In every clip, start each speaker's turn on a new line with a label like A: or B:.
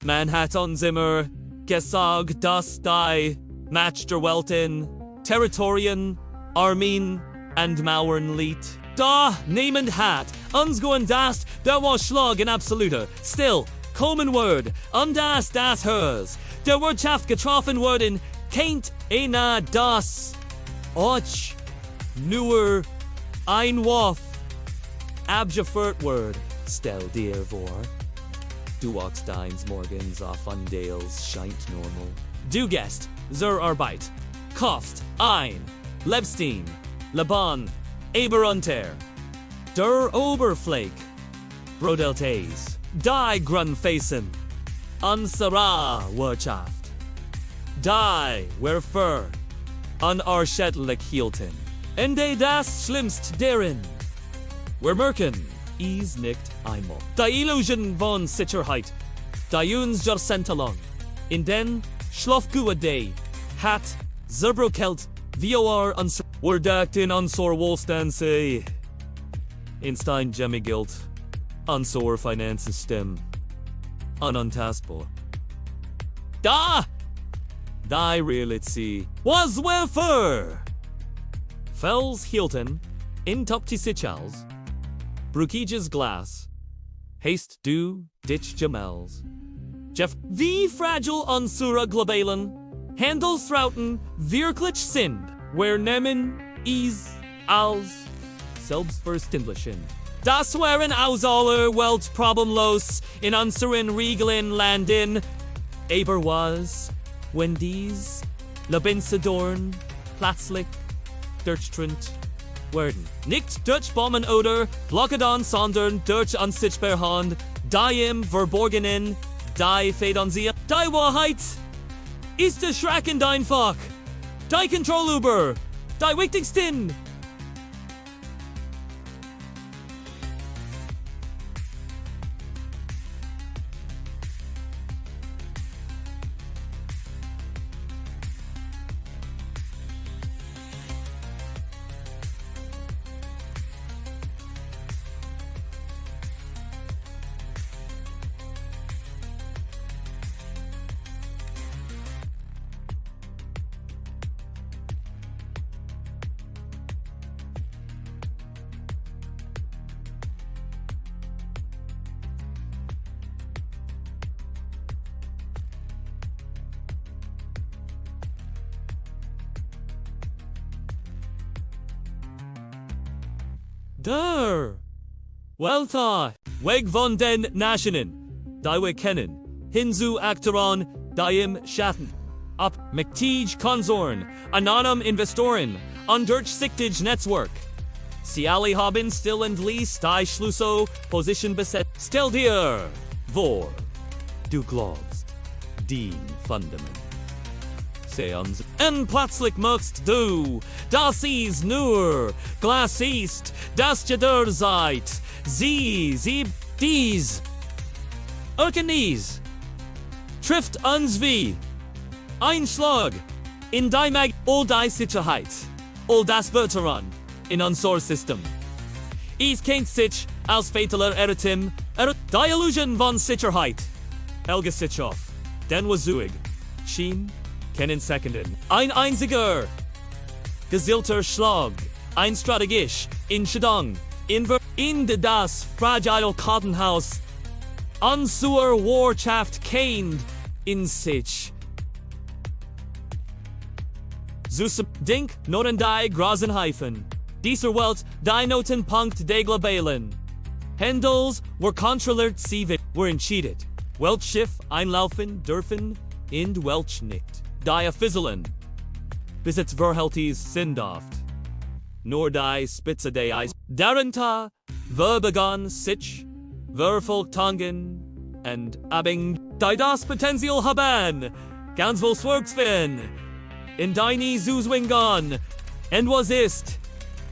A: Manhattan Zimmer, Gesag das die, Match der Welten, Territorien, Armin, and Mauern Lied. Da, nehmend hat, unsgoen das, der was Schlag in absoluter, still, common word, das hers, der Wirtschaft getroffen worden, keint ena das, och, newer, ein Waff, abgefert word, stell dir vor. Du ox deins morgens auf Andales scheint normal. Du gest, zur Arbeit, Kost, ein, Lebstein, Laban, Eberunter, der Oberflake, Brodeltes, die Grunfacen, Unsara Wirtschaft, die Werfer, Unarschiedlich hielten, Ende das Schlimmst deren, wir merken, is nicht einmal. Die Illusion von Sicherheit, die uns Jahrzehntelang, in den Schlafgua Day, hat, Zerbrokelt, VOR unsor, Wordakt in unsor Wohlstandsee, Einstein Gemigilt, unsor Finanzsystem, unantastbar. Da! Die Realität, was welfare! Fells Hilton, in Topti Sichals, Brukiges Glass, Haste du, Ditch Jamels. Jeff, wie fragile unsere Globalen, Handelsrouten wirklich sind, wir nehmen is als selbstverständlichen. Das wären aus aller Welt problemlos in unseren Regeln landen, aber was, wenn dies Lebensdorn plötzlich durchtrennt werden. Nicht durch Bomben oder Blockaden, sondern durch unsichtbare Hand, die im Verborgenen, die Federn sie, die Wahrheit ist erschreckend einfach. Die Kontrolle über, die wichtigsten. Der Welta, Weg von den Nationen, die wir kennen, hinzu Aktoren, die im Schatten, ab Mächtig Konzern, anonym Investoren, undurchsichtig Netzwerk. Sie alle haben still und lease die Schlusso Position besetzt. Stell dir vor, du glaubst, die Fundament. Seans. Und plötzlich merkst du, das ist nur Glas ist, das jeder seid. Sie, dies. Irkenies. Trifft uns wie ein Schlag in die all die Sicherheit, all das Veteran in unser System. Es kennt sich als fataler Irrtum, die Illusion von Sicherheit. Helge Sitchoff, den Wazuig, Schien, kennen Sekunden. Ein einziger gezielter Schlag, ein strategisch, in Schadang, in das fragile Kartenhaus, unsere Wirtschaft kennt in sich. Zusem Dink, Noten die großen Hyphen. Dieser Welt, die Notenpunkt der Globalen. Handels were controllert sie were entscheidet. Welch Schiff einlaufen dürfen, in welch nicht. Die Fizzelen. Bis verheltis sindaft. Nur die Spitze des Eis. Darunter, begann sich, verfolgtangen, and abing, die das Potenzial haben, ganz wohl Swergsfin, in deine Zuswingon, and was ist,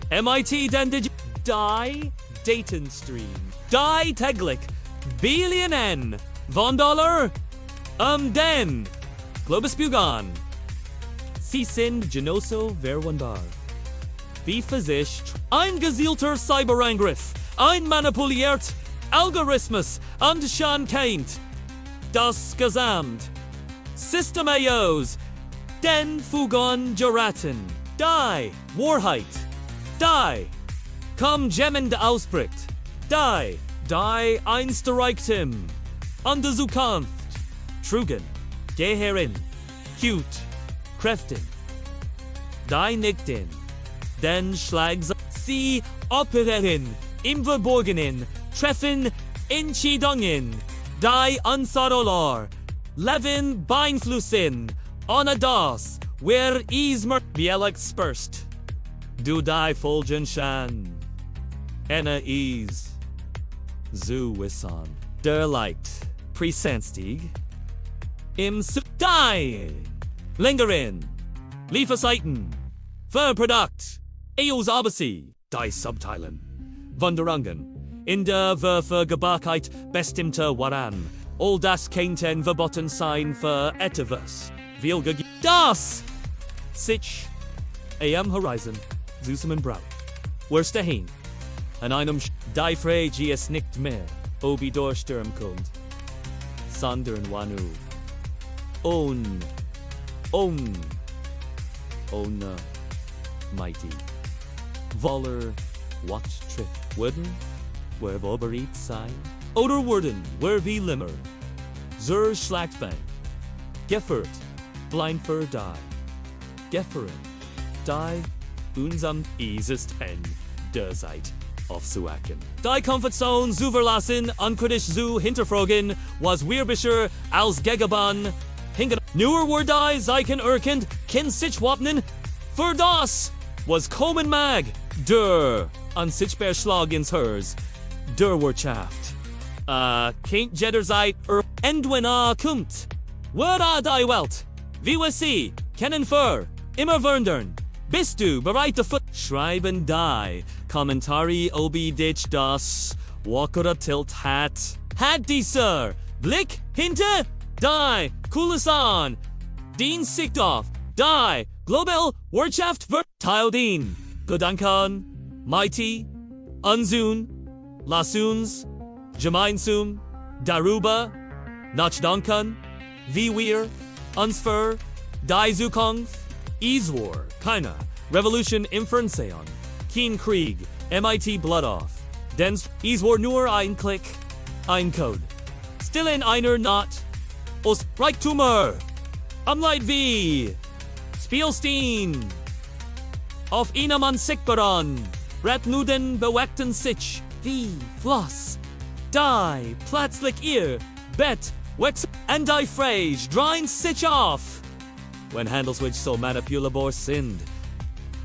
A: MIT den die Datenstream, die täglich, Billionen, von Dollar, den, Globesbugan. Sie sind genoso verwundbar. Wie für sich, ein gezielter Cyberangriff, ein manipuliert Algorithmus und schon kennt. das Gesamt Systemeios den Fugon geraten. Die Wahrheit. Die kommend ausbricht. Die einst reichtem. An der Zukunft. Trugen. Geherin. Cute. Kräften. Die nickten. Den Schlags. Sie operieren. Im Verborgenen. Treffen. Entscheidungen. Die Unsadolar. Levin beeinflussen. Ohne das. Where is mer. Bielek spurst. Du die Folgen shan. Ena is. Zu wisson. Der Light. Presenstig. Im die. Lingeren. Lieferzeiten. Verprodukt. Eos Odyssey. Die Subteilen. Wanderungen. In der Verfügbarkeit bestimmter Waren. All das Kenten verboten sein für etwas. Das! Sich. Am Horizon. Zusammen Braut. Worst dahin. An einem Die Frage es nicht mehr. Obi Durchsturm kommt. Sondern Wanu. Ohne Mighty. Voller. Watch Trip. Wurden. Wer bereits sein. Oder wurden. Wer wie Limmer. Zur Schlachtbank. Geffert. Blind für die. Gefferen. Die. Unsam ist der Zeit aufzuacken. Die Comfortzone zu verlassen, unkritisch zu hinterfragen, was wirbischer als Gegeban. Nur war die Zeichen erkennt, kind sich wappnen. Für das was kommen mag. Der unsichtbar Schlag ins Herz. Der Wirtschaft. Kein jederzeit Endwena kommt. Wurde die Welt. Wie wir sie kennen für immer wundern. Bist du bereit dafür? Schreiben die Kommentare obi dich das Walker Tilt hat. Hat dieser Blick hinter die Kulisan. Dien Sicht auf die Global Wirtschaft wird Teildien. Gedanken, Mighty, Unzun, Lasuns, Gemeinsum, Darüber, Nachdenken, wie wir uns für die Zukunft Iswar, keiner, Revolution im Fernsehen, kein Krieg, MIT Blood off, denn Iswar nur ein Klick, ein Code, still in einer Nacht, aus Reichtumer, am Leid wie, Spielstein, auf einem unsichtbaren, Ratnuden beweckten sich, wie Floss, die, plötzlich ihr, Bett, Wex, and die Phrase, drein sich auf. When Handelswich so manipulable sind,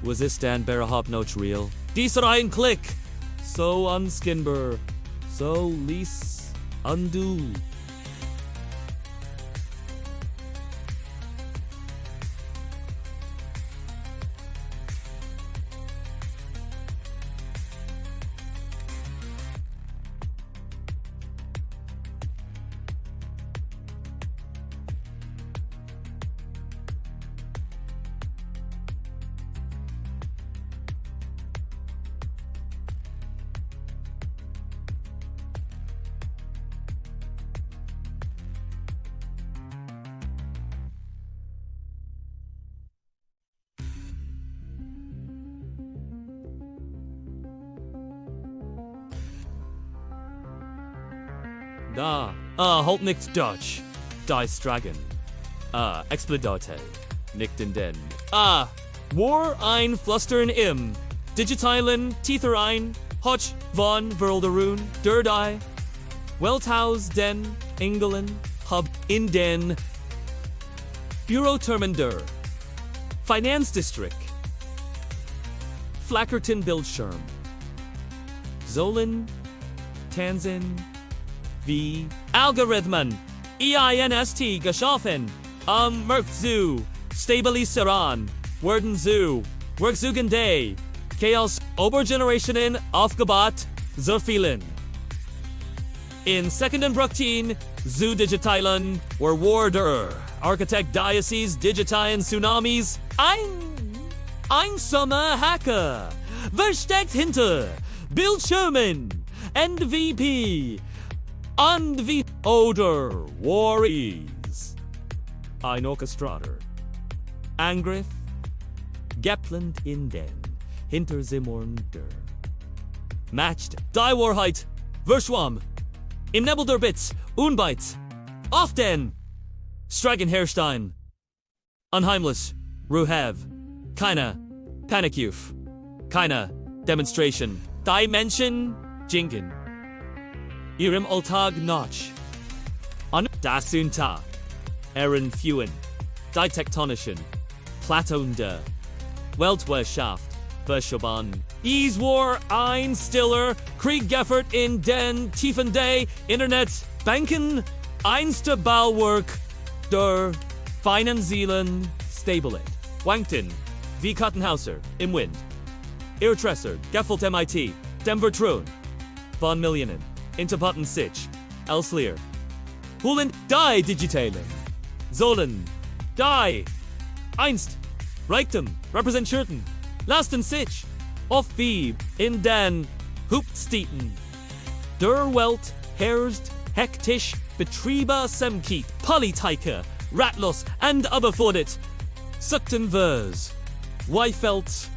A: was this dann überhaupt not real? Dieser ein Klick, so unskinbar, so least undo. Da, halt nicht Deutsch. Die Stragen. Explodate. Nicht in den. War ein Flustern im. Digitalen, Tither ein. Hotch, von, Verlderun, Derdei. Welthaus, den, Engelen, Hub, in den. Büroterminder. Finanzdistrikt. Flackerton Bildschirm. Zollin, Tanzin, wie Algorithmen, EINST geschaffen, Merkzu, Stabilisieren, Werden zu, Workzugende, Chaos, Obergenerationen aufgebaut, so vielen. In Sekunden brauchten, zu digitalen, wurde, Architekt Diocese, digitalen Tsunamis, einsamer Hacker, versteckt hinter, Bildschirmen, MVP, und wie oder war is ein Orchestrator. Angriff geplant in den Hinterzimmern der Matched die Wahrheit verschwamm im Nebel der Bits unbeits auf den Stragenherstein unheimlich Ruhav keine Panikuf keine Demonstration Dimension Jinken ihrem Alltag Notch an das Unta Aaron Fewen die tektonischen Platonde Weltwirtschaft Verschoben Is war ein stiller Krieg Geffert in den tiefen Day Internet Banken einste Bauwerk der Finanziellen Stabilität Wankton wie Kottenhauser im Wind Irtresser Geffelt MIT dem Vertrauen von Millionen Interpoten sich Elsleer Hulen die Digitalen sollen die einst Reichtum repräsentierten lasten sich auf wie in den Hauptstädten der Welt herrscht hektisch Betriebe semkiet Politik ratlos und überfordert suchten wir's Weifelt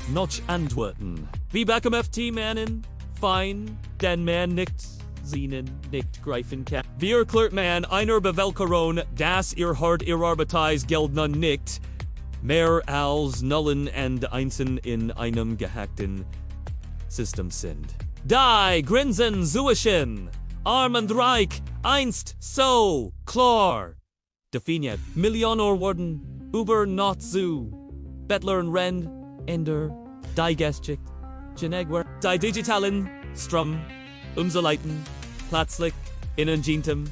A: noch antworten wie back im FT-Mannen fein den man nicht sehen nicht greifen kann wir erklärt man einer Bevölkerung dass ihr hart ihr Arbeitsgeld nun nicht mehr als Nullen und Einsen in einem gehackten System sind. Die Grinsen zwischen arm und reich einst so klar definiert. Millionen wurden über not zu Bettler und Rend Ender die Geschicht Genegwer die digitalen Strom umzuleiten plötzlich in Gentem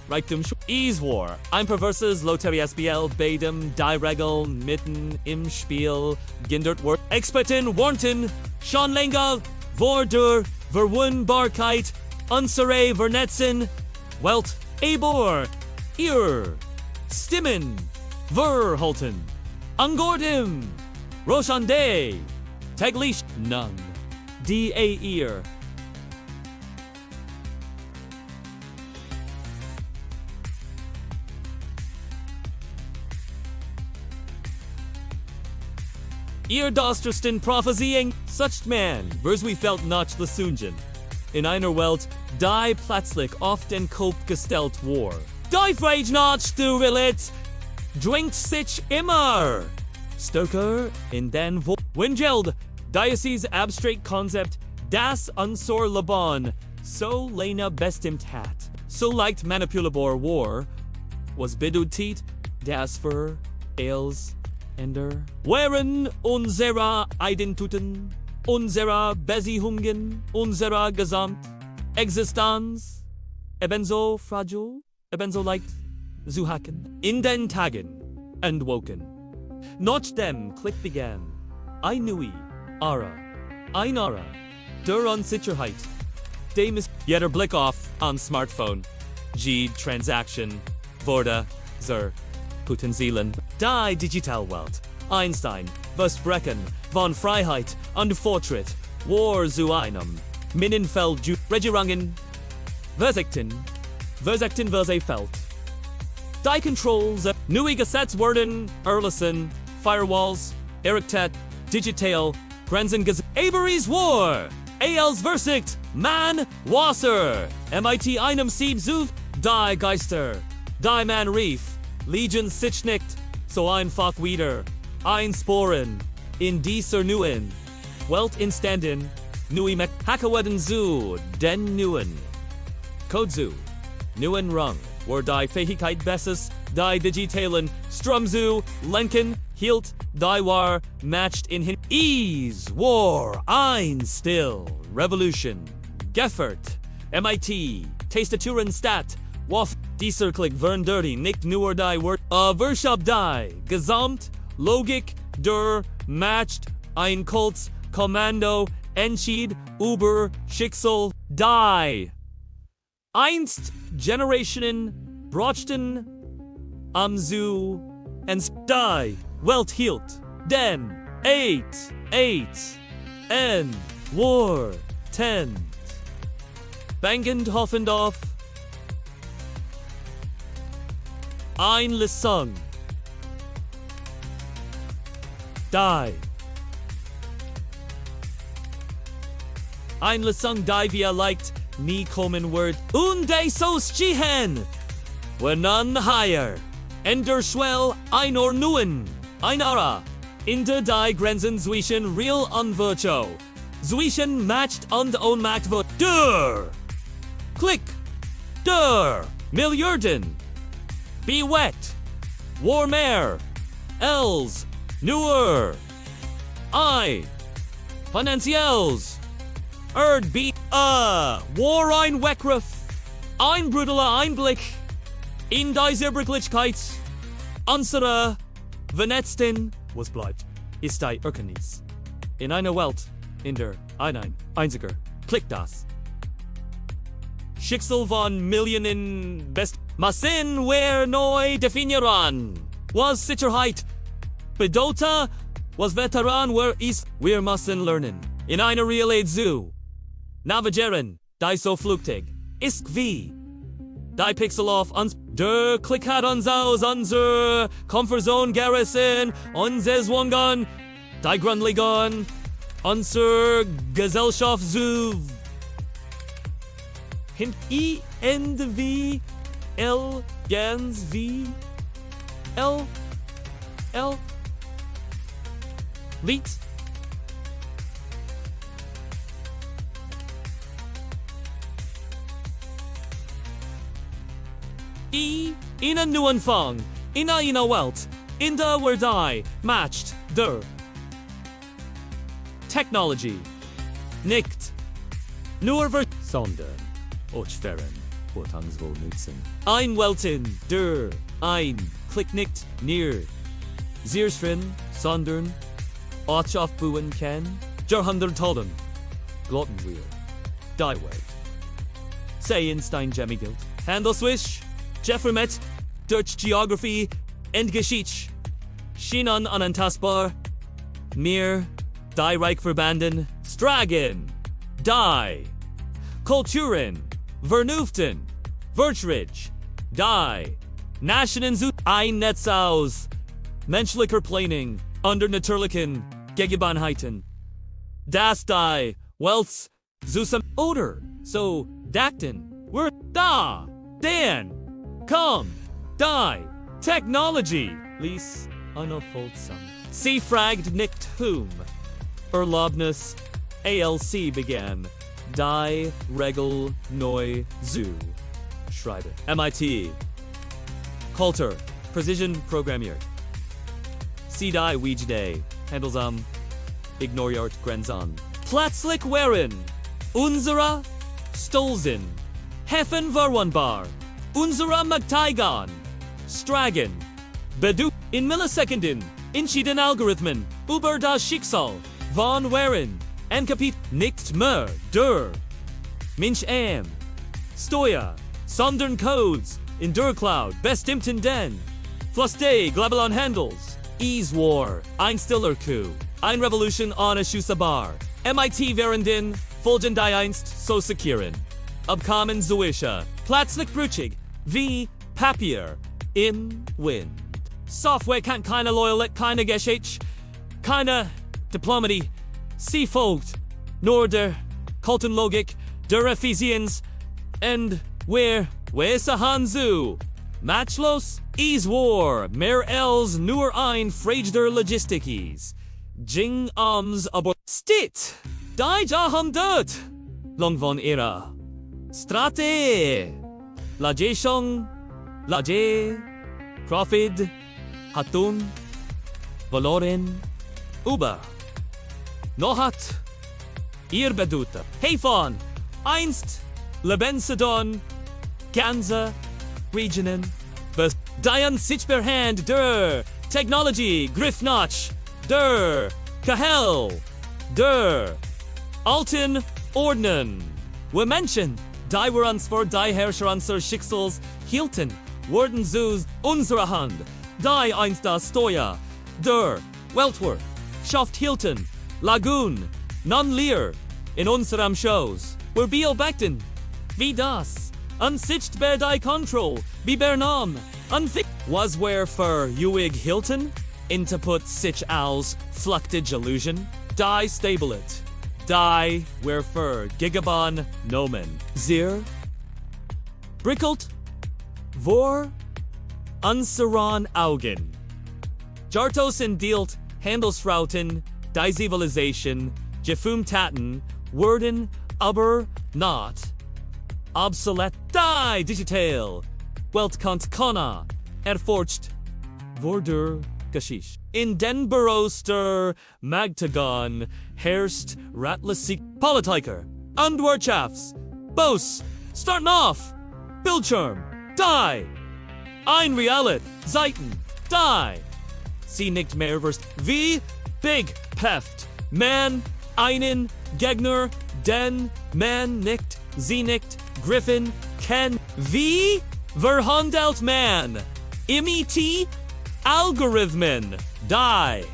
A: Reichtum is war ein perverses Lotterie SBL beidem die Regeln mitten im Spiel gindert wird Experten warnten schon länger vor der Verwundbarkeit unsere Vernetzen Welt aber ihr Stimmen verhalten Angordem Roshande täglich nang die ihr Ihr dostersten Prophesying such man, vers we felt notch the Sunjan. In einer Welt, die plötzlich auf den Kopf gestellt war. Die Frage notch du willst, drinkt sich immer. Stärker in den Wingeld, Diocese abstract Concept, das unsor Laban, so lena bestimmt hat. So leicht manipulable war, was bedutit, das für els Ender. Wären unsere Identitäten, unsere Beziehungen, unsere Gesamtexistenz ebenso fragil, ebenso leicht zu hacken. In den Tagen entwoken. Noch dem Klick begann. Ein Nui, Ara, ein Ara, der Unsicherheit. Dem ist jeder Blick auf an Smartphone. G Transaction, wurde, zur Potenzialen. Die Digitalwelt. Einstein, Versprechen von Freiheit und Fortschritt, war zu einem Minenfeld Regierungen, Versekten Feld. Die Controls, neue Gesetze wurden erlassen, Firewalls, errichtet, digital, Grenzen Avery's War, AL's Versicht, Man, Wasser, MIT einem Sieb Suv, Die Geister, Die Man Reef, Legion sich nicht, so einfach wieder, einsporen, in dieser neuen Welt instanden, nui mek Hackaweden zu, den neuen Code zu, neuen Rang, war die Fähigkeit besses, die digitalen Strom zu, lenken, hielt, die war, matched in hin, Ease, war, ein still, Revolution, Geffert, MIT, Tastaturen Stat, Waff, dieser Klick vern dirty, nicht nur die Wort, Verschab die, Gesamt, Logik, der, matched, ein Kults, Kommando, Entschied, über, Schicksal, die. Einst, Generationen, brauchten, am zu, ens, die, Welt hielt, den, eight, war, tent. Bangend hoffend auf, Einlösung. Die. Einlösung die via liked, nie kommen word. Unde so stehen. When none higher. Ender schwell, einor nuen. Einara. In de die Grenzen zwischen real und virtual. Zwischen matched und unmacht wird. Der. Klick. Der. Milliarden. Be wet. Warm air. Els. Newer. I. Financials. Erd be. War ein Weckruf. Ein brutale Einblick. In die Zerbrücklichkeit. Unsere Vernetzten. Was bleibt, ist die Erkenntnis. In einer Welt, in der einziger Klick das. Schicksal von Millionen best Massen wer neu definieren. Was Sicherheit bedeutet, was Veteran wer ist, wir müssen lernen. In einer Realität zu navigieren, die so flugtig ist wie die Pixel auf uns. Der Klick hat uns aus unserer Comfortzone gerissen, unser Zwungen, die Grundlegung, unser Gesellschaft zu End wie L, Gens wie L, Lied. In a new Anfang, in a Welt, in der where die, matched, der. Technology. Nicht. Nur sondern. Ochferen. Vortangswohl nutzen. Ein Welten, der. Ein. Klick nicht, near. Zierstrin, sondern. Och aufbauen kann. Jahrhunderttausend. Glotten wir. Die Welt. Say Einstein Gemigilt. Handelswisch. Jeffremet, Deutsch Geography, Endgeschichte, Schienen unantastbar, mir, die Reich verbanden, Stragen, die, Kulturen, Vernuften, Wirtschafts, die, Nationen zu ein Netz aus, menschlicher Planning, under natürlichen Gegebenheiten, das die, Welt, zusam, oder, so, dachten, wir, da, den, Komm, die, Technology, ließ unaufhaltsam. Sie fragt nicht whom. Erlaubnis, ALC begann, die Regel neu zu schreiben. MIT, Kultur, Precision programmiert. Sie die Weejday, handelsam, ignoriert Grenzen. Plötzlich waren unsere Stolzen, Heffen verwundbar. Unsere Magteigan, Stragen, Bedu, in Millisekunden, entschieden Algorithmen, über das Schicksal, von Waren, Enkapit, nicht mehr, der, Mensch Steuer, sondern Codes, in der Cloud, bestimmten den, Fluste, Global Handels, Ease War, ein stiller Coup, ein Revolution ohne Schusabar, MIT währenden, folgen die einst so securen, Abkommen Zoisha, plötzlich brüchig, wie Papier im Wind. Software kann keine Loyalität, keine Geschichte, keine Diplomatie. Sie folgt nur der Kultenlogik der Effizienz und wer ist Hanzu? Matchlos is war, mehr als nur ein Frage der Logistik ist. Jing aber steht, die Jahrhundert lang von ihrer Strate. Lajeshong, Laje, Profit, Hatun, Valoren, Uber. Nohat, ihr Bedute. Hefon, einst, Lebensedon, Ganze, Regionen, Bes, Dian Sichberhand, der, Technology, Griffnotch, der, Kahel, der, Alten, Ordnen. We mentioned, die wir uns vor die Herrscher unserer Schicksals hielten, wurden zu unserer Hand, die einst das Steuer, der Weltwort, schafft hielten, Lagoon, non-leer, in unserem Shows, wir beobachten, wie das, unsichtbar die Control, wie Bernam, Unfit was where for Uig Hilton, Intaput sich als fluchtige illusion, die stabilet, die where for Gigabon Nomen, Zir, Brickelt, Vor, Unseran Augen, Jartos in Dealt, Handelsrouten, die Zivilisation, Gefumtaten, Worden, aber, not, obsolete, die digital, Welt kont kona, erforcht, wurde, geschicht. In den Büroster, Magtagon, herrscht, rattlesig, Politiker, und Wirtschafts, Bos, starten off, Bildschirm, die, ein Realit, Seiten, die, sie nicht mehr wirst, wie, big, peft, man, einen, Gegner, den, man nicht, sie nicht, Griffin, Ken, wie, verhandelt man, MET, Algorithmen, die,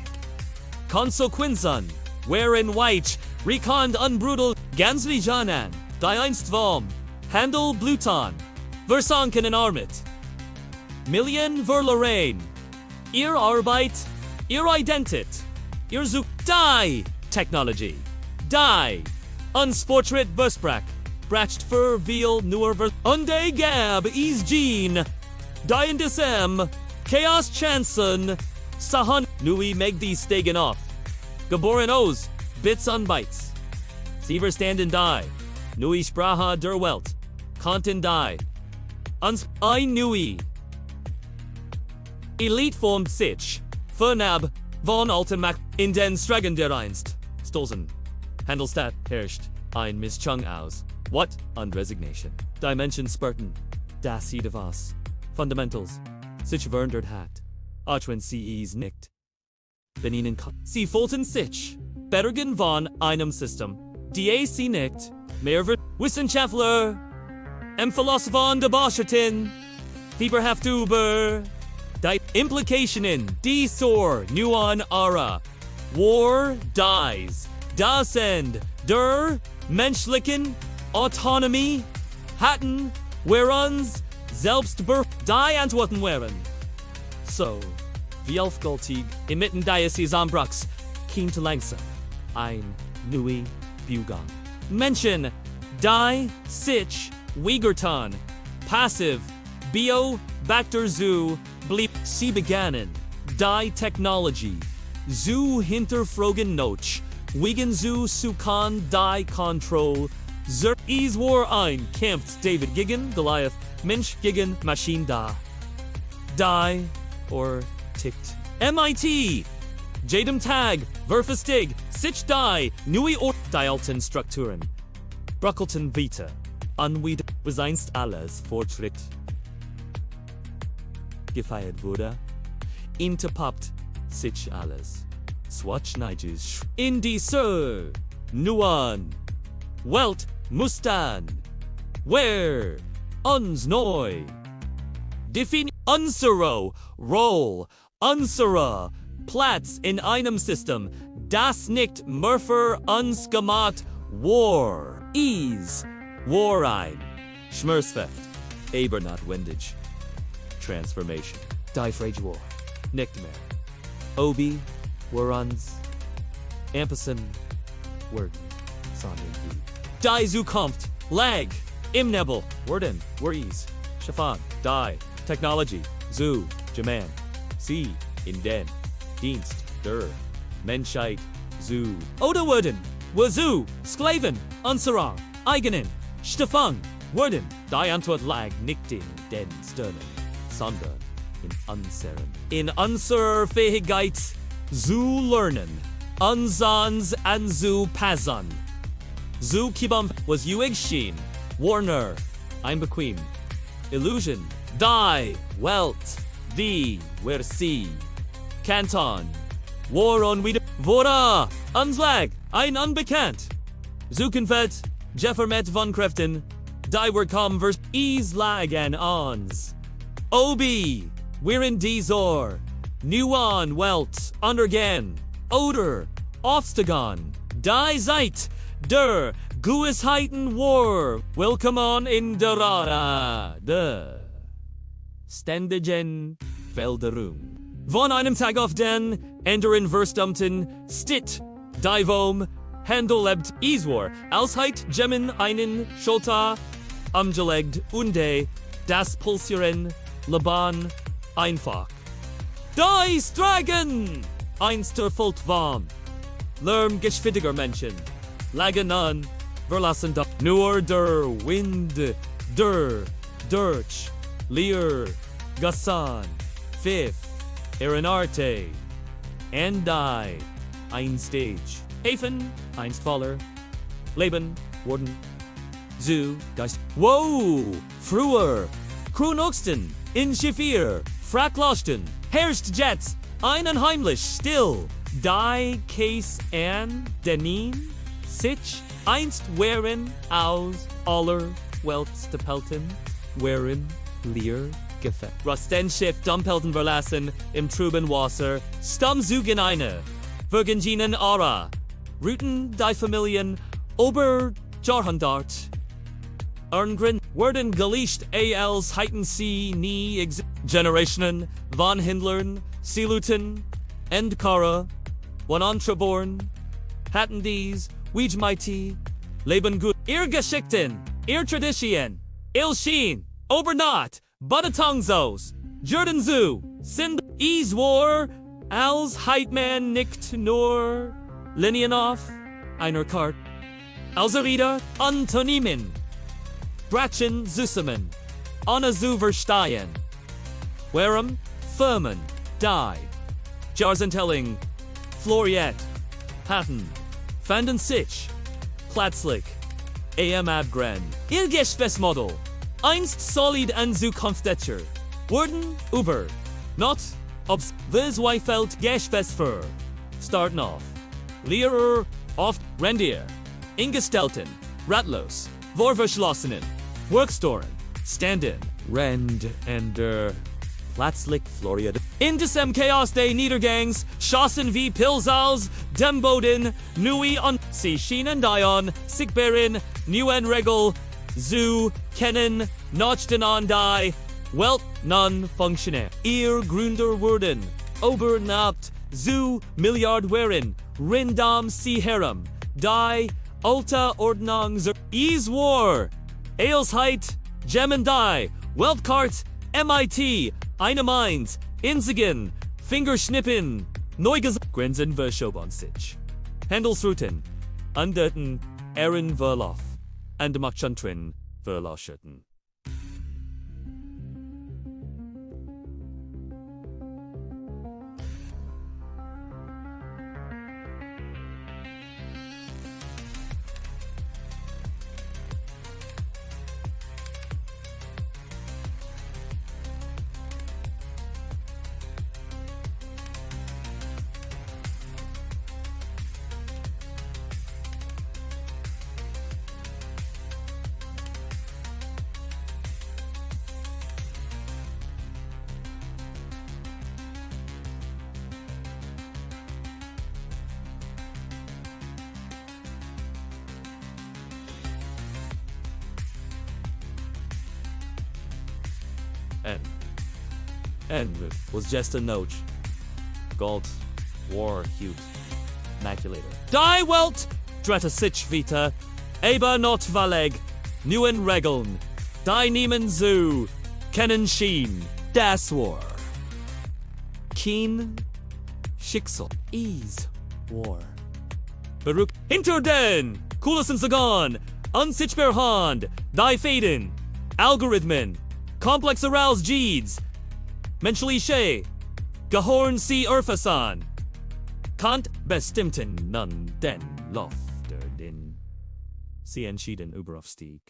A: Konsequenzen, wherein white, recond unbrutal, ganz wie Janan, die einstwalm, Handel Bluton, versanken in Armit, Million Verlorraine, ihr Arbeit, ihr Identit, ihr Such, die, Technology, die, unsportrit Busbrack, bracht für viel nur unde gab is Gene, die in Decem, Chaos Chanson, Sahan, Nui meg die stegen off, Geboren O's, Bits on Bytes, Sie verstanden die, Nui Sprache der Welt, Konten die, Uns ein Nui, Elite Form sich, Vernab, von Altenmacht, in den Stregen der einst, Stolzen, Handelstat, herrscht, ein Mischung aus, what, und Resignation, Dimension Spartan, das Seed of Us, Fundamentals, sich verndert hat, Ochwen CEs nicht, Beninen Sie Fulton sich, Bergen von einem System, DAC nicht, mehr Wissenschaftler, Philosophen der Boschertin, Fieberhaft über, die Implicationen, die Sor, Nuan Ara, War dies, das End, der menschlichen Autonomie, hatten, weruns, selbstbewusst, die Antworten wären. So, wie aufgültig, inmitten Diocese Ambrux, keen to langsam, ein Nui Bugang. Menschen, die, sich, Wiegerton, passiv, bio, Bacter zu, bleep, sie begannen, die Technology, zu hinterfragen noch, wegen zu sukan die Control, zur is war ein, kämpft David gegen Goliath, Mensch gegen Maschine da. Die, or tickt. MIT, jedem Tag, verfestig, sich die, nui or, dialten Strukturen. Bruckelten Vita, unwied, was einst alles Fortschritt gefeiert wurde, interpoppt sich alles. Swatch Nigers in die Sir, Nuan, Welt, Mustan, where, uns neu, defin, unsere, roll, unsere, Platz in einem System, das nicht Murpher uns gemacht, war, is, war ein, Schmerzfest, aber not windage. Transformation. Die Frage war. Nicht mehr. Obi, Waruns, Ampersand, Worden, Sondern Die Zukunft, Lag, Im Nebel, Worden, Weris, Chiffon, Die, Technology, Zu, Jaman, Sie, in den, Dienst, Der, Menschheit, Zu, Oder Worden, Wazoo, Sklaven, Unserang, Eigenen, Stefan, Worden, Die Antwort lag nicht in den Sternen, sondern in unseren. In unserer Fähigkeit zu lernen, unsans und zu passen. Zu kibam was uig schien, Warner, ein bequem. Illusion, die, Welt, wie, wer sie. Canton, war on wieder, wurde, unslag, ein unbekannt. Zukunft, Jeffermet von Kräften, die were converse, is lag and ons. Obi, we're in Dizor, Nuan, Welt, Undergan, Oder, Aufstagon, Die Zeit, Der, Guisheiten War, Welcome on in Dorada, ständigen Veränderung. Von einem Tag auf den anderen verstumten Stit, Divom, Handel lebt Iswar, Ausheit Gemen einen Schulter, umgelegt unde das Pulsieren Laban einfach. Dies Dragon! Einst erfüllt warm. Lärm geschwindiger Menschen. Lagen an, verlassen da. Nur der Wind, Durch, Leer, Gassan, Pfiff, Arte, and die, ein Stage. Hafen, einst Faller, Leben, Worden, Zu, Geist. Wow, Früher, Kronogsten, in Schiffe, Fracklosten, herrscht Jets, einen heimlich still, die Case an, Denin, Sich, einst wären aus aller Welt stapelten, wären Leer, Gefett. Rustenschiff Dumpelten verlassen, im trüben Wasser, Stammzügen eine, Vergengenen Aura, Routen die Familien, Ober Jahrhundert, Erngren, werden geleasht als heiten sie nie Generationen, von Hindlern, Siluten, Endkara, one Entreborn, hatten dies, Wej mighty, Leben gut, ihr Geschichten, ihr Tradition, il Schien, Obernat, Budatongzos, Jordanzu, Sind, Iswar, als Heitman nicht nur, Linianoff, einer Kart, Alzerida, Antonymen, Brachen Zusammen, Anna zu verstehen, Warum, Firmen, die, Jarzentelling, Floriet, Patten, Fanden sich, Platzlich, AM Abgren, Ilgeschwestmodel, einst solid an Zukunftsdetscher, wurden, über, not, obs, Wiesweifeld Geschwestfer, starten off, Lehrer, oft, Rendier, Ingestelten, Ratlos, Vorverschlossenen, Workstoren, Stand-in, Rend, and, Platzlich, Floriet. In diesem Chaos der Niedergangs, schossen wie Pilsals, Demboden, Nui on, sie schienen Dion, Sigberin, Neuen Regel, zu kennen, Notchten on die, Welt, non funktionär. Ihr Gründer wurden, Obernacht, zu Milliard wären, Rindam sie herem, die, Alta Ordnung, Iswar, Ailsheit, Gemendai, Weltkart, MIT, eine Mainz, Inzigen, Fingerschnippen, Neuges, Grenzen Verschobonsich, Handelsrouten, Anderten, Erin Verlauf, and Machantrin Verlauscherten. N was just a notch. Gold, war, hute, maculator. Die Welt, dretta sich vita, aber not valeg, neuen Regeln, die nehmen zu, kennen schien, das war. Keen, Schicksal, ease, war. Beruk, hinter den, Kulesen Sagan, unsichtbar Hand, die Faden, Algorithmen, Komplex aroused Jeeds, menschliche, gehorn sie Urfasan, Kant bestimmten nun den Lofter den, sie entschieden Überaufstieg,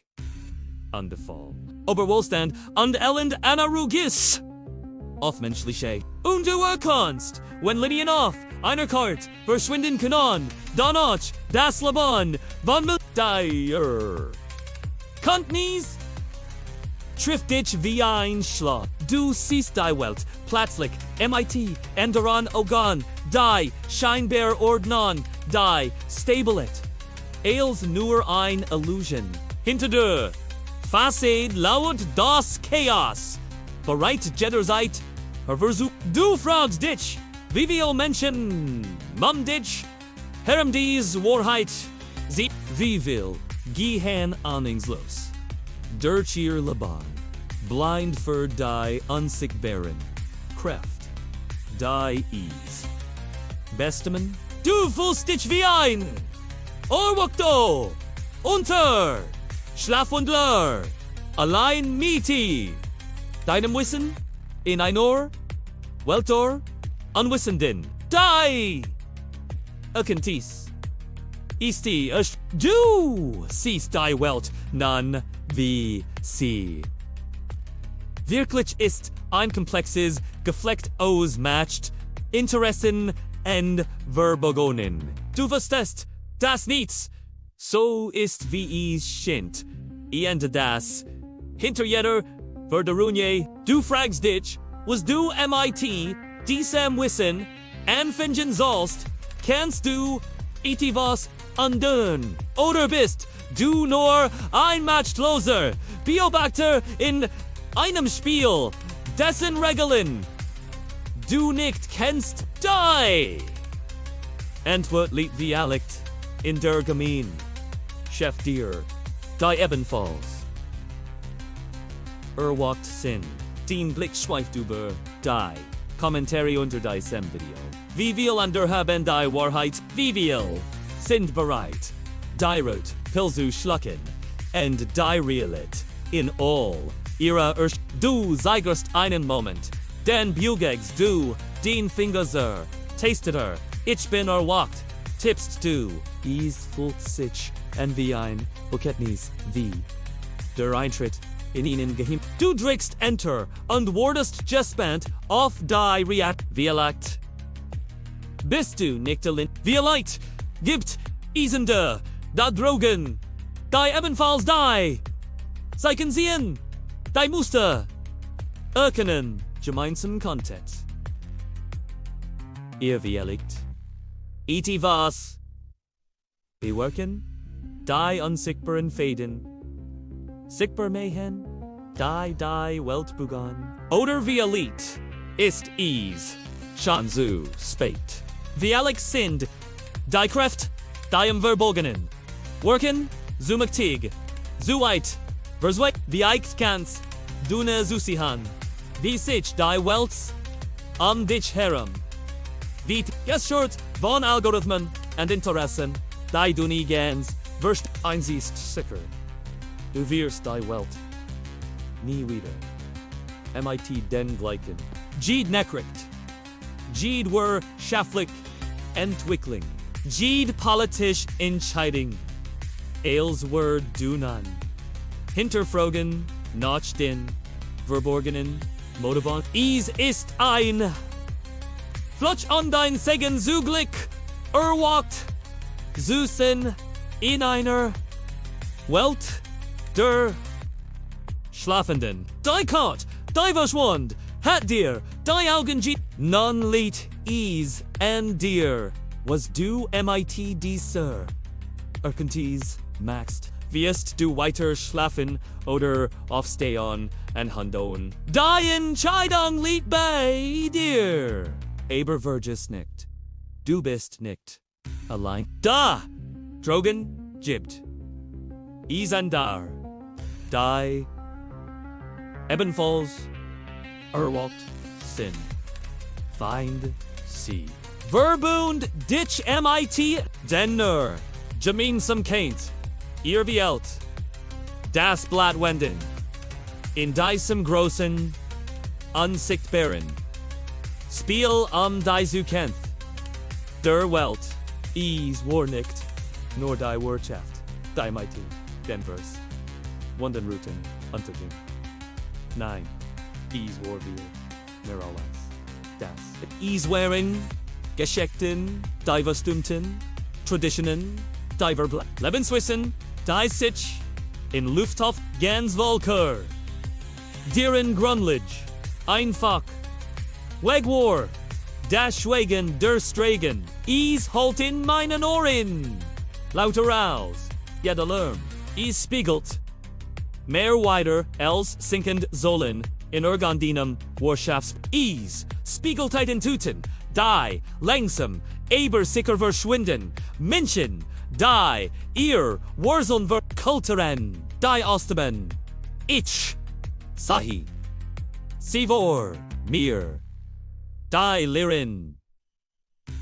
A: Andefall, Oberwohlstand und Elend Anarugis, auf menschliche, und du erkannst, wenn Linien auf, einer Kart, verschwinden kann, danach, das Laban, von Mil, Dyer, Kant nies, trifft dich wie ein Schlag. Du siehst die Welt, plötzlich, MIT, Enderon Ogan, die, scheinbar Ordnung, die, Stabilet. Als nur ein Illusion. Hinter der Fassade lauert das Chaos. bereits, jederzeit, Versuch, du fragst dich, wie wir Menschen, dich, dies Wahrheit, sie, wie will, gehen ahnungslos, durch ihr Leben, blind für die unsichtbaren Kraft, die is. Bestemen, du fühlst dich wie ein Orwokto, unter, Schlaf und Lör, allein Mieti, deinem Wissen, in einer Weltor, unwissenden, die, erkenntnis, ist die, du siehst die Welt, nun wie sie wirklich ist, ein komplexes, gefleckt ausmatcht, Interessen und Verbogonen. Du verstehst, das nichts, so ist wie es scheint, und das, hinter jeder Verderunje, du fragst dich, was du MIT, diesem Wissen, anfangen sollst, kannst du etwas undun, oder bist du nur ein Machtloser Beobachter in einem Spiel, dessen Regeln du nicht kennst, die Antwort liegt wie Alect in der Gemein, Chef dir, die ebenfalls walkt sind. Den Blick schweift über die Kommentare unter diesem Video. Wie viel haben die Wahrheit, wie viel sind bereit, die Rot Pil zu schlucken, und die Realit in all ihrer du zeigerst einen Moment, dann beugst du den Finger zur Tasteter, ich bin erwacht, tippst du, es fühlt sich an wie ein Bekenntnis, wie der Eintritt in ihnen geheim. Du drückst Enter und wurdest gespannt auf die Reakt. Bist du nicht allein? Vielleicht gibt Isende da Drogen, die ebenfalls die Zeichen sehen, die Muster erkennen, gemeinsam Content. Ihr wielegt etwas bewerken, die unsichtbaren Fäden, sichtbar mehen, die Welt begann. Oder wie Lied ist es schon so spät. Wie Alex sind die Kraft, die im Verborgenen worken, so mächtig, so weit, versweit, wie ich kann's, du ne so sihan, wie sich die Welt dich herum, wie gestört von Algorithmen und Interessen, die du nie ganz wirst einsiehst sicher. Du wirst die Welt nie wieder. MIT den gleichen. Jede nekriegt. Jede were schafflich Entwicklung. Jede politisch Entscheidung. Eils were dunan. Hinterfragen, nach den verborgenen Motiven. Es ist ein Flutsch an dein Segen zuglich erwacht. Süßen in einer Welt der Schlafenden. Die Kart, die verschwand, hat dir, die Augen non lied is and dir, was du MIT dieser Erkenntnis machst, wirst du weiter schlafen oder aufstehen und handeln. Die Entscheidung liegt bei dir. Aber vergiss nicht, du bist nicht allein. Da, Drogen gibt. Isandar. Die ebenfalls erwacht sind. Find sie. Verbund dich MIT denner. Gemeinsam kennt. Ihr Welt. Das Blatt wenden. In diesem großen, unsichtbaren Spiel die kennt. Der Welt. Is war nicht. Nur die Wirtschaft. Die MIT. Denvers. Wandenrouten, Untergehen. Nein, is war wir, mehr als das. Is waren, Geschichten, die bestimmten, Traditionen, die Lebenswissen, die sich in Lufthof ganz Volker, deren Grundlich, einfach, Wegwar, das Schweigen der Stregen, is halt in meinen Ohren, lauter aus, jeder Lärm, is spiegelt, mehr weiter als sinkend sollen, in Urgandinum, Warschafts, Ease, Spiegeltitan Tuten, Die, Langsam, Aber sicher verschwinden, Menschen, Die, Ihr, Wurzeln ver Kulturen, Die Osterben, Ich, Sahi, Sivor, Mir, Die Lirin,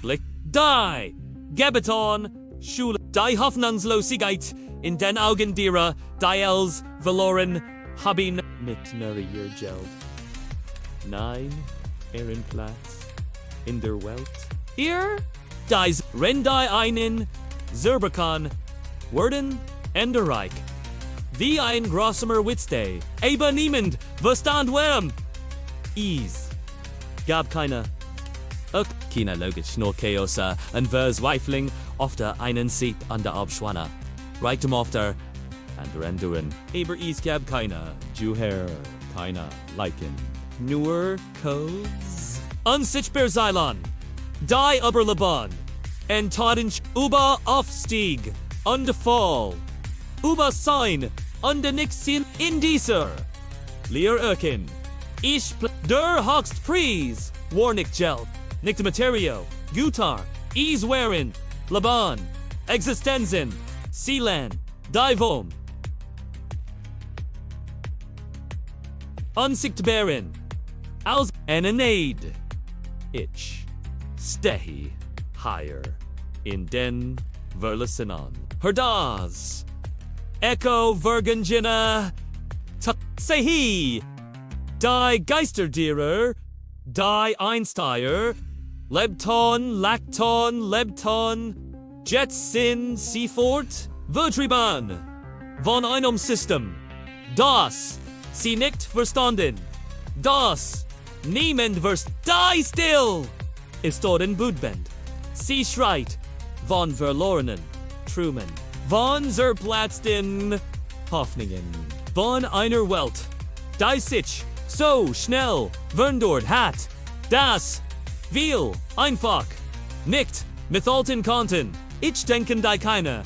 A: Blick, Die, Gebeton, Schule, Die Hoffnungslosigkeit, in den Augen derer, die els verloren haben, mit ihr Geld. Nein, Ehrenplatz, in der Welt. Ihr, dies, wenn die einen, Zerbekan, worden, Enderreich. Wie ein grosser Witzday, aber niemand, verstand wem. Ease, gab keine. Keine logisch nur Chaosa, und Verzweiflung, oft einen Sieg an der Abschwanne. Reichtum oft der Enduren. Aber es gab keine. Juher, keine, Leichen. Nur Codes. Unsichtbar Zeilen. Die Überleben. Entscheidung über Aufstieg. Und Fall. Über sein. Und nichts in dieser. Leer Erken. Ich der Höchstpreis. Warnick Geld. Nicht Materio. Gutar. Is Waren. Laban. Existenzen. Sealand. Divom. Unsichtbaren. Als Ananade. Ich. Stehi. Higher. In den Verlasenan. Herdas. Echo Vergangina. Sehi. Die Geisterdierer. Die Einsteier. Lebton. Lacton. Lebton. Jetsin. Seafort. Vertrieben. Von einem System. Das. Sie nicht verstanden. Das. Niemand die still. Ist dort in Budbend. Sie schreit. Von verlorenen. Truman. Von zerplatzten. Hoffnungen. Von einer Welt. Die sich. So schnell. Verndort hat. Das. Viel. Einfach. Nicht. Mithalten konnten. Ich denken die keine.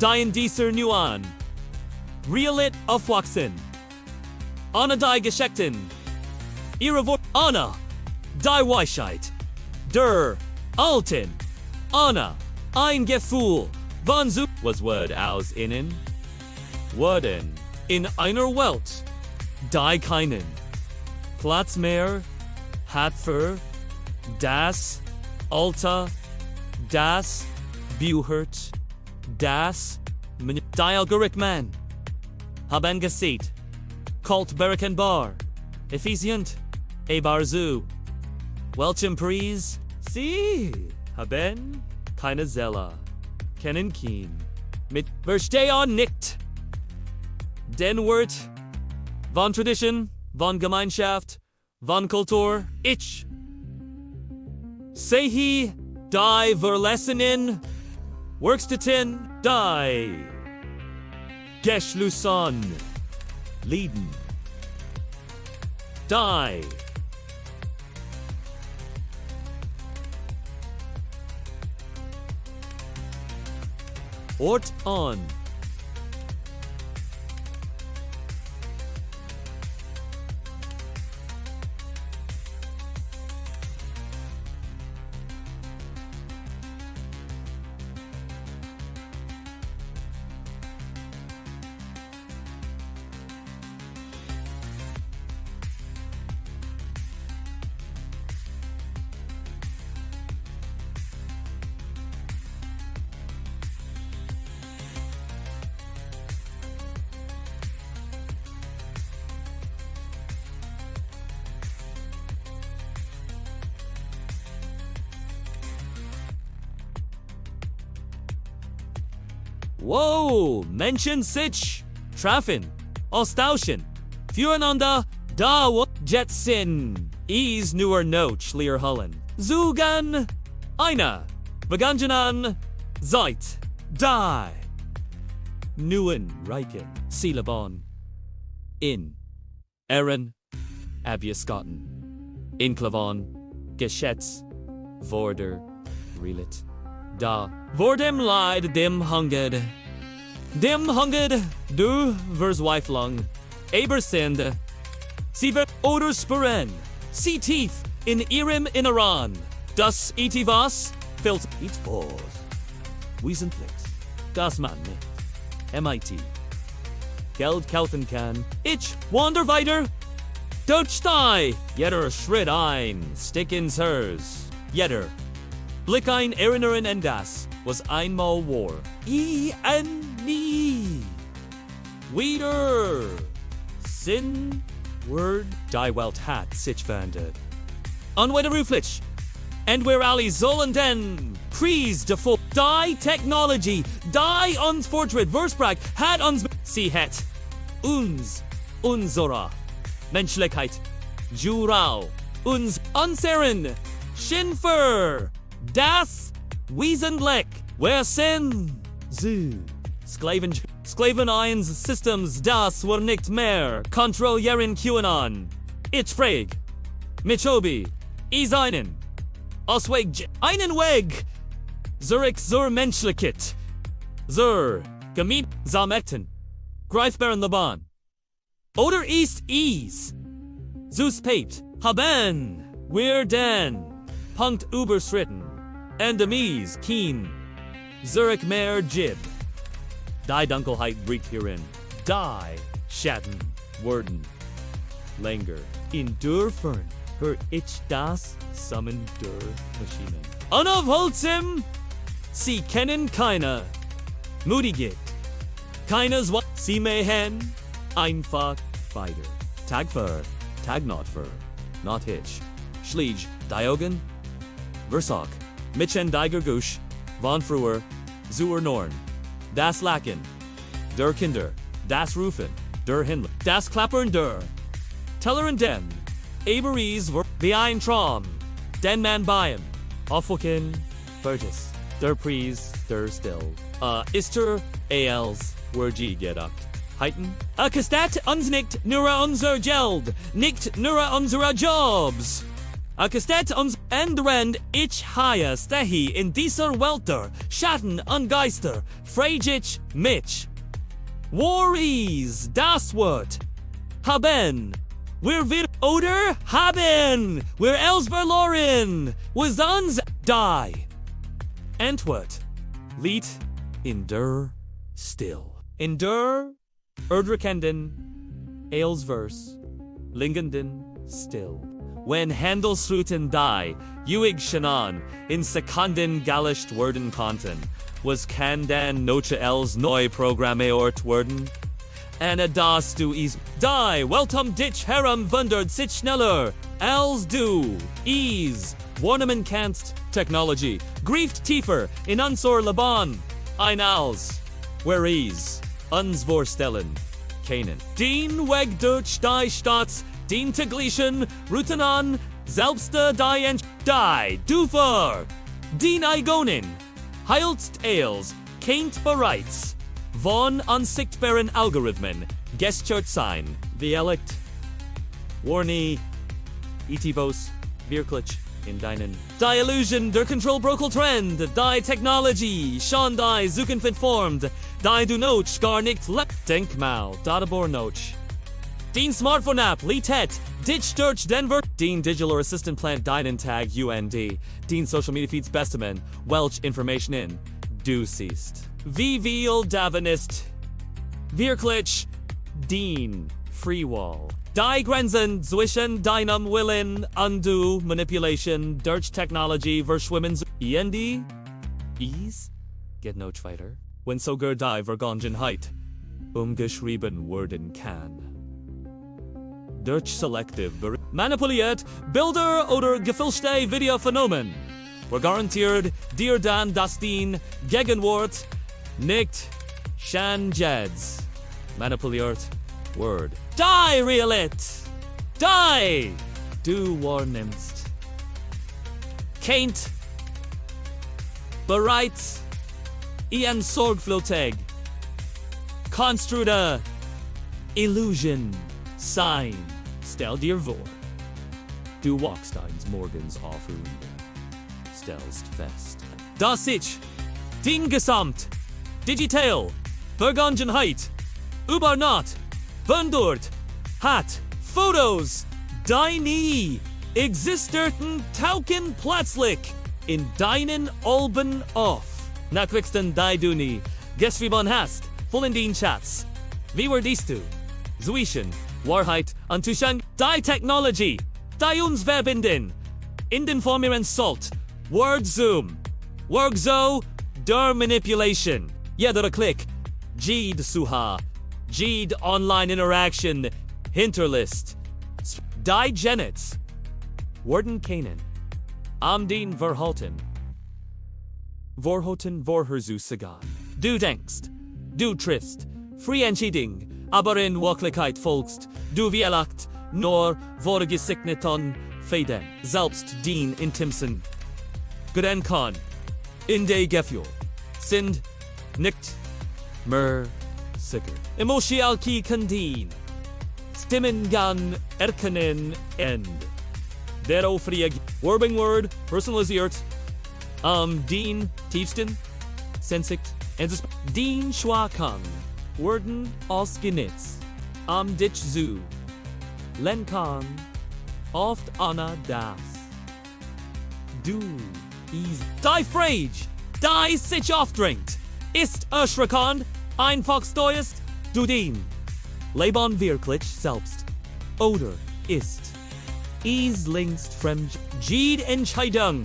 A: Die in dieser Nuan. Realit aufwachsen. Anna die Geschichten. Ihre Wort. Anna. Die Weisheit. Der. Alten. Anna. Ein Gefühl. Von zu. Was Word aus innen. Worden. In einer Welt. Die keinen. Platz mehr. Hat für. Das. Alta. Das. Buhert. Das. Die Algorithmen. Haben gesehen. Kult berechnen bar. Effizient. Ebar zu. Welchem Preis. Sie. Haben. Keine Zella. Kennen Keen. Mit Verstehen nicht. Den Wort. Von Tradition. Von Gemeinschaft. Von Kultur. Ich. Sehi. Die Verlesenen. Workstatin. Die. Geschlussen. Lieden. Die. Ort on. Wow, Menschen sich treffen, austauschen, füreinander da Jetsin, is nur noch Leerhallen, Zugan, einer, Begangenan, Zeit, die, Neuen Reichen, Silabon, in, Ehren, Abjaskaten, Inklavon, Geschätz, Vorder, Relit, da, vor dem Leid dem Hunged, du Verzweiflung, aber sind, Siever oder Spuren. See teeth in Irim in Iran. Das Etivas fällt it fort. Wesentlich. Das man nicht. MIT. Geld kaufen kann. Ich wander weiter. Deutsch die. Jeder Schritt ein. Stick ins Herz. Jeder. Blick ein Erinnern und das was einmal war. Nie. Wieder. Sin. Word. Die Welt hat sich verändert. Unwederruflich. And where Ali Zollenden. Pries de Fo. Die Technology. Die uns Fortschritt. Versprach. Hat uns. Sie het. Uns. Unsere. Menschlichkeit. Jurau. Uns. Unseren. Schimpfer. Das. Wesentlich. Wer sind. Sie. Sklaven eins Systems. Das war nicht mehr. Kontrollieren QAnon. Ich frag. Michobi. Is einen. Ausweg. Einen Weg. Zurich zur Menschlichkeit. Zur. Gemiet. Zamekten. Greifbaren Laban. Oder ist is. Zeus papt. Haben. Wir den. Punkt überschritten. Endemies. Keen. Zurich mehr Jib. Die Dunkelheit bricht hierin. Die. Schatten. Worden. Länger. In Dörfern. Hör ich das? Summon der Maschinen. Unaufhaltsam. Sie kennen keine. Mutigkeit. Keines was. Sie mähen. Einfach weiter. Tag für. Tag not für. Not hitch. Schlieg. Diogen. Versag. Mitchen Diger Gush. Von Früher. Zur Norn. Das Lacken. Der Kinder. Das Rufen. Der Hinler. Das Klappern der. Teller und dem. Aberies were wie ein Traum. Den man beim. Aufwucken. Fertis. Der Pries. Der Still. Ister. Als. Wurgi gedacht. Heiten. Kastat uns nicht nur unser Geld. Nicht nur unsere Jobs. Kastat uns endrend ich haie stehi in dieser Welter. Schatten und Geister. Fragich mich. Worries. Das Wort. Haben. Wir oder haben. Wir els verloren. Was uns die. Antwort. Lied in der still. In der Erdrekenden. Ailsverse. Lingenden still. When Handelsrouten die, Uig Shannon, in Sekunden galischt worden konnten, was kann dann Noche els neu programmiert worden? Anna das du is die, welcome dich herum wundert sich schneller, als du, is, warnemen kannst, Technology, grieft tiefer, in unsor Laban, ein als, where is, uns vorstellen, Canaan. Den Weg durch die Stadt, den Teglichen, Routen an, selbste die Dufer, den Igonen, heilst Eils, kennt bereits, von unsichtbaren Algorithmen, gestört sein, Dialekt, Warni, Etivos, wirklich, in deinen, die Illusion, der Control Brokel Trend, die Technology, schon die Zukunft formed, die du noch gar nicht Denkmal, Dadabor noch. Den Smartphone App, Litet, Ditch Search Denver, Den Digital Assistant Plant Deinen Tag UND, Den Social Media Feeds Bestamen, Welch Information in, Du siehst. Wie viel Davenist, Wirklich, Den, Freewall. Die Grenzen zwischen deinem Willen, Undo, Manipulation, durch Technology, verschwimmen, END, Ease, get no weiter, wenn sogar die Vergangenheit, geschrieben worden kann. Durch selective manipuliert Bilder oder gefälschte Videophänomen. Garantiert dir dann das den Gegenwart nicht Shanjeds. Manipuliert Word. Die Realit! Die! Du wahrnimmst. Kennt. Bereits. Ian Sorgfloteg. Konstrude. Illusion. Sein. Stell dir vor. Du walkst eines Morgens auf und stellst fest, dass ich den Gesamt, digital, Vergangenheit, über Nacht, wundert, hat, Fotos, deine existierten Tauken plötzlich in deinen Alben auf. Nachrichten die du nie geschrieben hast, vollen den Chats. Wie wurdest du zwischen Wahrheit und Tuschang die Technologie, die uns verbinden, in den formieren sollt, Word Zoom, Work so, der Manipulation, jeder Klick, jede Suha, jede Online Interaction, Hinterlist, die Genets, worden kennen, am den Verhalten, Vorhoten Vorherzusagen. Du denkst, du triffst, free Entscheidung, aber in Wirklichkeit folgst, du vielleicht nur vorgesigneten Fäden, selbst den intimsten Gedanken, in der Gefühl, sind nicht mehr sicher. Emotionalki kandien, stimmen gan erkennen end. Dero frie Wording Word, personalisiert, den tiefsten, Sensicht, und den Schwachen, Worden ausgenutzt, dich zu, lenken, oft Anna das. Du is die Frage, die sich aufdrängt, ist erschreckend, einfach steuerst du den Leben wirklich selbst, oder ist is längst fremd, jede Entscheidung,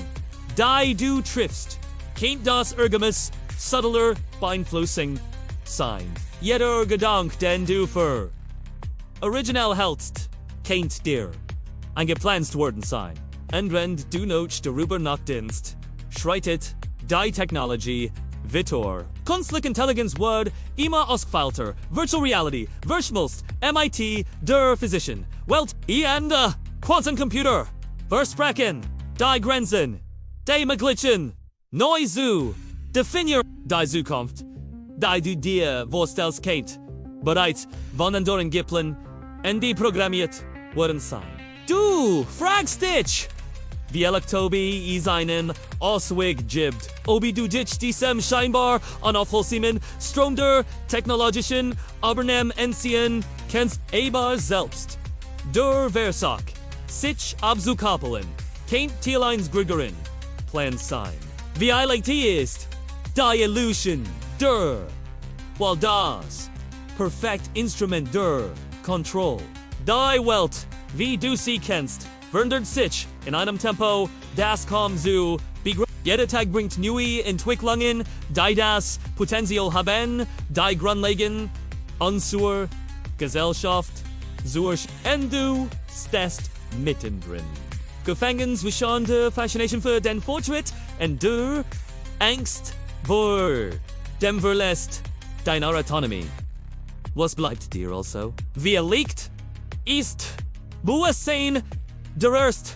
A: die du triffst, kennt das irgendwas subtler beeinflussing sein. Jeder Gedanke, den du für original hältst, kennt dir eingepflanzt worden sein. Und wenn du noch darüber nachdenkst, schreitet die Technologie Vitor. Künstliche Intelligenz wird immer ausgefeilter. Virtual Reality, verschmilzt, MIT, der Physician, Welt, und Quantencomputer. Versprechen, die Grenzen, die Möglichen, neu zu definieren, die Zukunft, die du dir vorstellst kennt, bereits von Gipfeln und die programmiert worden sein. Du fragst dich, wie Elektobi is einen Ausweg gibt, obi du dich diesem scheinbar unaufhaltsamen Strom der technologischen Übernahmen entziehen kannst, aber selbst der Versuch, sich abzukoppeln, kennt Thieleins Grügerin Plan sein. Wie eilig die ist, die Illusion der, weil das perfekt Instrument der Kontrolle, die Welt, wie du sie kennst, verändert sich in einem Tempo, das kaum zu begreifen. Jeder Tag bringt neue Entwicklungen, die das Potenzial haben, die grundlegend unsere Gesellschaft zur und du stehst mittendrin. Gefangen zwischen der Faszination für den Fortschritt und der Angst vor dem Verlust deiner Autonomie. Was bleibt dir also? Wie liegt ist Bewusstsein der erste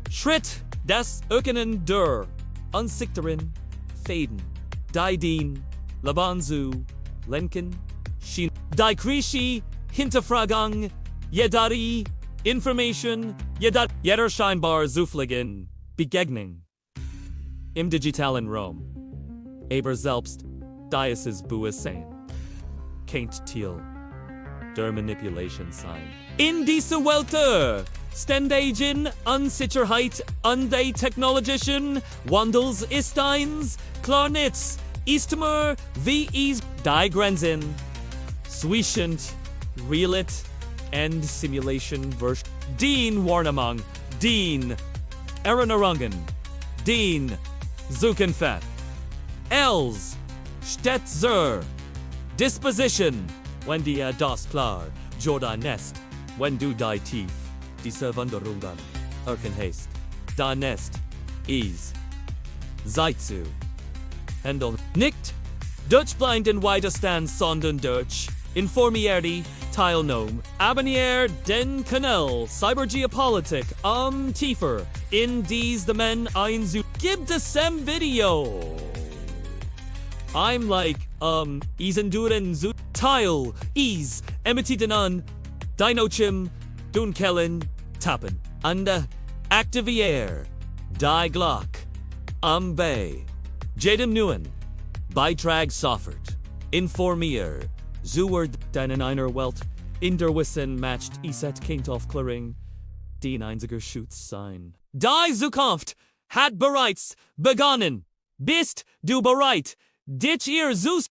A: Schritt des Erkennen der unsichtbaren Fäden, die den Leben zu lenken schien. Die kritische Hinterfragung jeder Information, jeder scheinbar zufälligen Begegnung im digitalen Raum. Aber selbst dieses Bewusstsein kennt Teil der Manipulation sein. In dieser Welt ständigen Unsicherheit und der technologischen Wandels ist eins klar nichts, ist immer wie es die Grenzen zwischen Realität und Simulation versch. Den Warnung, den Erinnerungen, den Suchenfett. Els steht zur Disposition, wenn dir das klar Jordan nest, wenn du die tief diese Wanderungen erkennst. Da nest is Zeit zu handeln. Nicht durch blinden Widerstand, sondern durch informierte Teilnahme. Abonniere den Kanal CyberGeopolitik tiefer in dies Domain einzu. Gibt es ein Video? I'm like, isenduren zu Teil is emitiden an Dinochim Dunkellen tappen. Und aktiviere die Glocke bei jedem neuen Beitrag sofort. Informiere zur deinen einer Welt In der Wissen matcht Iset Kind Aufklärung, den einziger Schutz sein. Die Zukunft hat bereits begonnen. Bist du bereit, dich ihr Zus